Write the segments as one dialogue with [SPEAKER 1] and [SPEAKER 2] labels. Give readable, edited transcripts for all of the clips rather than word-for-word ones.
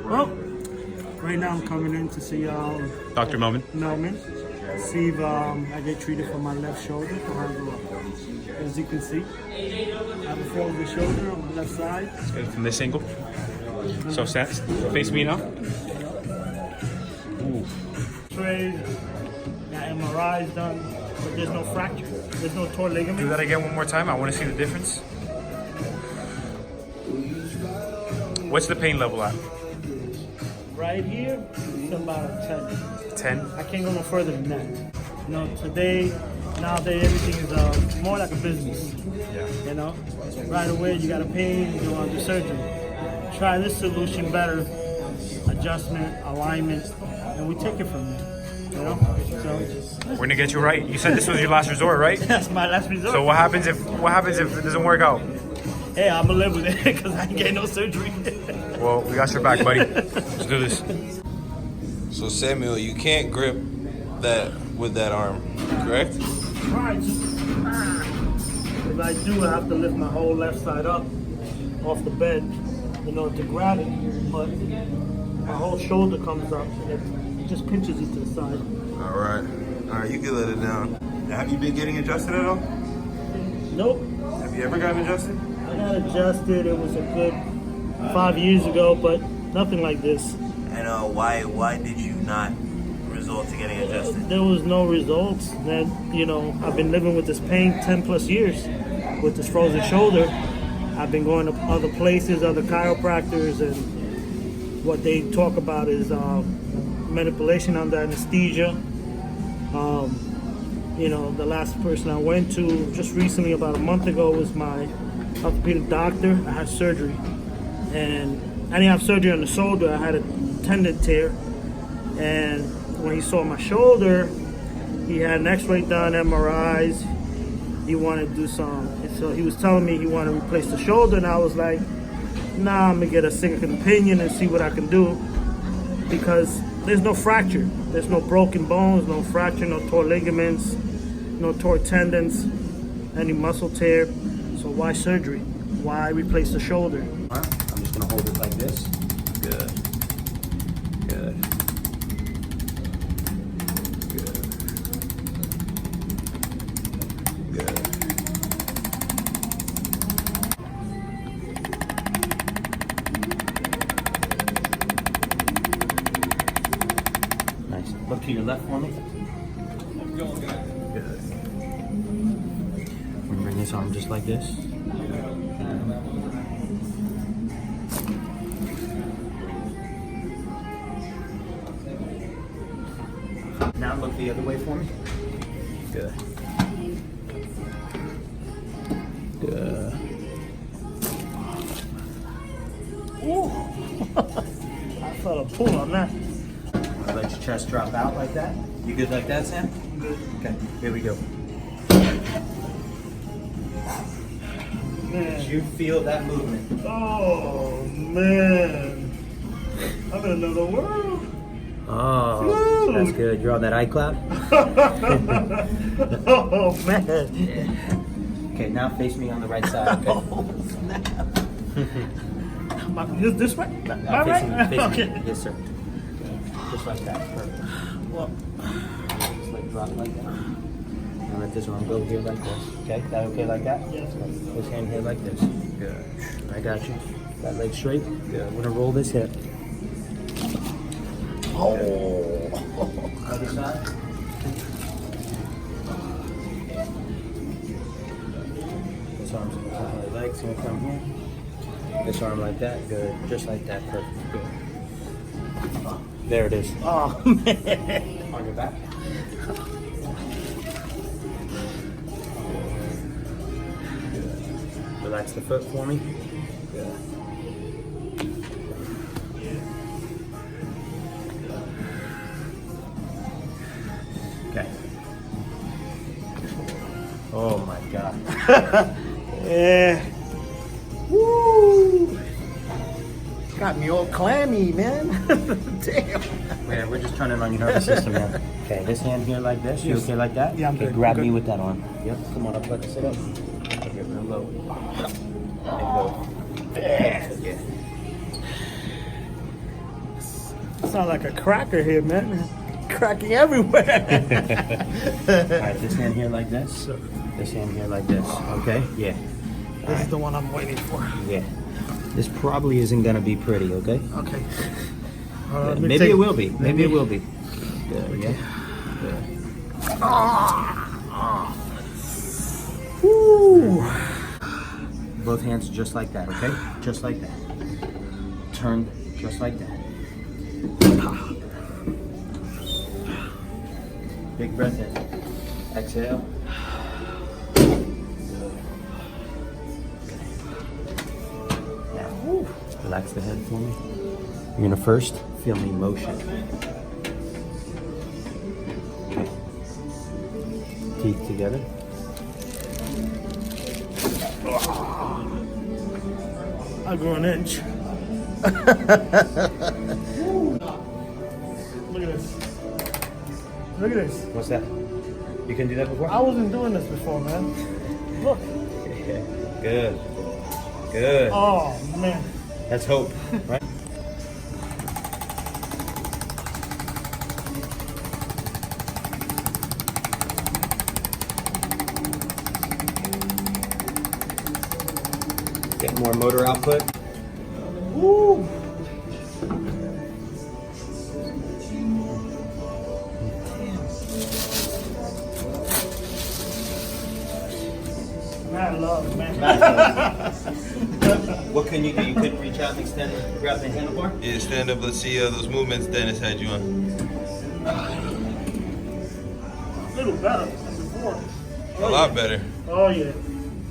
[SPEAKER 1] Well, right now I'm coming in to see
[SPEAKER 2] Dr. Melman.
[SPEAKER 1] See if I get treated for my left shoulder. As you can see, I have a frozen shoulder on my left side.
[SPEAKER 2] From this angle. So face me now. Ooh.
[SPEAKER 1] Trays, got MRIs done, but there's no fracture. There's no torn ligament.
[SPEAKER 2] Do that again one more time. I want to see the difference. What's the pain level at?
[SPEAKER 1] Right here, it's about a 10.
[SPEAKER 2] 10?
[SPEAKER 1] I can't go no further than that. You know, nowadays, everything is more like a business.
[SPEAKER 2] Yeah.
[SPEAKER 1] You know, right away you got a pain, you want to do surgery. Try this solution better, adjustment, alignment, and we take it from there. You know, so
[SPEAKER 2] We're gonna get you right. You said this was your last resort, right?
[SPEAKER 1] that's my last resort.
[SPEAKER 2] So what happens if it doesn't work out?
[SPEAKER 1] Hey, I'm gonna live with it because I ain't getting no surgery.
[SPEAKER 2] Well, we got your back, buddy. Let's do this.
[SPEAKER 3] So Samuel, you can't grip that with that arm, correct?
[SPEAKER 1] Right. If I do, I have to lift my whole left side up off the bed, you know, to grab it. But my whole shoulder comes up and it just pinches it to the side.
[SPEAKER 3] All right, you can let it down. Now, have you been getting adjusted at all?
[SPEAKER 1] Nope.
[SPEAKER 3] Have you ever gotten adjusted?
[SPEAKER 1] I got adjusted. It was a good 5 years ago, but nothing like this.
[SPEAKER 3] And why did you not resort to getting adjusted?
[SPEAKER 1] There was no results. That, you know, I've been living with this pain 10 plus years with this frozen shoulder. I've been going to other places, other chiropractors, and what they talk about is manipulation under anesthesia. You know, the last person I went to just recently, about a month ago, was my orthopedic doctor. I had surgery, and I didn't have surgery on the shoulder. I had a tendon tear, and when he saw my shoulder, he had an x-ray done, MRIs. He wanted to do some, so he was telling me he wanted to replace the shoulder, and I was like, nah, I'm gonna get a second opinion and see what I can do, because there's no fracture, there's no broken bones, no fracture, no torn ligaments, no torn tendons, any muscle tear. So why surgery? Why replace the shoulder?
[SPEAKER 4] I'm just gonna hold it like this. Good. Good. Good. Good. Nice. Look to your left for me. Good. Bring this arm just like this. Now look the other way for me. Good. Good.
[SPEAKER 1] Ooh, I felt a pull on that.
[SPEAKER 4] Let your chest drop out like that. You good like that, Sam?
[SPEAKER 1] I'm good.
[SPEAKER 4] Okay, here we go.
[SPEAKER 1] Man.
[SPEAKER 4] Did you feel that movement?
[SPEAKER 1] Oh man, I'm in another world.
[SPEAKER 4] Oh, that's good. You're on that iCloud?
[SPEAKER 1] Oh man.
[SPEAKER 4] Okay, now face me on the right side. Okay?
[SPEAKER 1] Oh snap. This way?
[SPEAKER 4] Now face me, face me.
[SPEAKER 1] Okay.
[SPEAKER 4] Yes, sir. Just like that. Perfect.
[SPEAKER 1] Well,
[SPEAKER 4] Just like drop like that. And let this arm go here like this. Okay, that okay like that?
[SPEAKER 1] yes.
[SPEAKER 4] This hand here like this. Good. I got you. That leg straight. Good. I'm gonna roll this hip.
[SPEAKER 1] Oh.
[SPEAKER 4] Other side. This arm's gonna come here. Legs gonna come here. This arm like that. Good. Just like that. Perfect. Good. There it is.
[SPEAKER 1] Oh man.
[SPEAKER 4] On your back. Good. Relax the foot for me. Good. Okay. Oh my God.
[SPEAKER 1] Yeah. Woo. Got me all clammy, man. Damn.
[SPEAKER 4] Yeah, we're just turning on your nervous system now. Okay, this hand here like this. You okay like that?
[SPEAKER 1] Yeah, I'm
[SPEAKER 4] okay,
[SPEAKER 1] good.
[SPEAKER 4] grab
[SPEAKER 1] I'm
[SPEAKER 4] me
[SPEAKER 1] good.
[SPEAKER 4] with that arm. Yep. Come on up. Let's sit up. Okay, real low. And go.
[SPEAKER 1] Yeah.
[SPEAKER 4] Yeah.
[SPEAKER 1] Sound like a cracker here, man. Cracking everywhere.
[SPEAKER 4] All right, this hand here like this. This hand here like this. Okay? Yeah.
[SPEAKER 1] This is the one I'm waiting for.
[SPEAKER 4] Yeah. This probably isn't gonna be pretty, okay?
[SPEAKER 1] Okay.
[SPEAKER 4] Maybe it will be. Maybe it will be. Good, yeah. Good.
[SPEAKER 1] Woo.
[SPEAKER 4] Both hands just like that, okay? Just like that. Turn just like that. Big breath in. Exhale. Now, relax the head for me. You're gonna first feel me motion. Okay. Teeth together.
[SPEAKER 1] I grew an inch. Look at this. Look at this.
[SPEAKER 4] What's that? You can do that before?
[SPEAKER 1] I wasn't doing this before, man. Look.
[SPEAKER 4] Yeah. Good. Good.
[SPEAKER 1] Oh, man.
[SPEAKER 4] That's hope, right? Get more motor output.
[SPEAKER 1] Woo. Mad love, man.
[SPEAKER 4] What can you do? You couldn't reach out and extend and grab the handlebar?
[SPEAKER 3] Yeah, stand up. Let's see those movements Dennis had you on.
[SPEAKER 1] A little better than before.
[SPEAKER 3] A lot better.
[SPEAKER 1] Oh, yeah.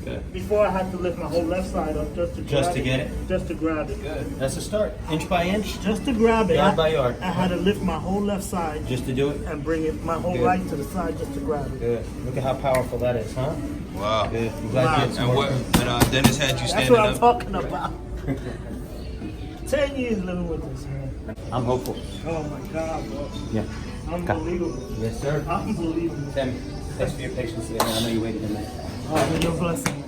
[SPEAKER 4] Good.
[SPEAKER 1] Before I had to lift my whole left side up just to grab
[SPEAKER 4] get it?
[SPEAKER 1] Just to grab it.
[SPEAKER 4] Good. That's a start. Inch by inch.
[SPEAKER 1] Just to grab it.
[SPEAKER 4] Yard by yard.
[SPEAKER 1] I had to lift my whole left side
[SPEAKER 4] Just to do it?
[SPEAKER 1] and bring it my whole
[SPEAKER 4] Good.
[SPEAKER 1] right to the side just to grab it.
[SPEAKER 4] Good. Look at how powerful that is, huh?
[SPEAKER 3] Wow.
[SPEAKER 4] Good. I'm glad you had some
[SPEAKER 3] And
[SPEAKER 4] more.
[SPEAKER 3] Dennis had you
[SPEAKER 1] That's
[SPEAKER 3] standing
[SPEAKER 1] what I'm
[SPEAKER 3] up.
[SPEAKER 1] talking about. 10 years living with this, man.
[SPEAKER 4] I'm hopeful.
[SPEAKER 1] Oh my God, bro.
[SPEAKER 4] Yeah.
[SPEAKER 1] Unbelievable.
[SPEAKER 4] Yes, sir.
[SPEAKER 1] Unbelievable.
[SPEAKER 4] Tim, thanks for your patience today, man. I know you waited a minute.
[SPEAKER 1] Oh, your blessing.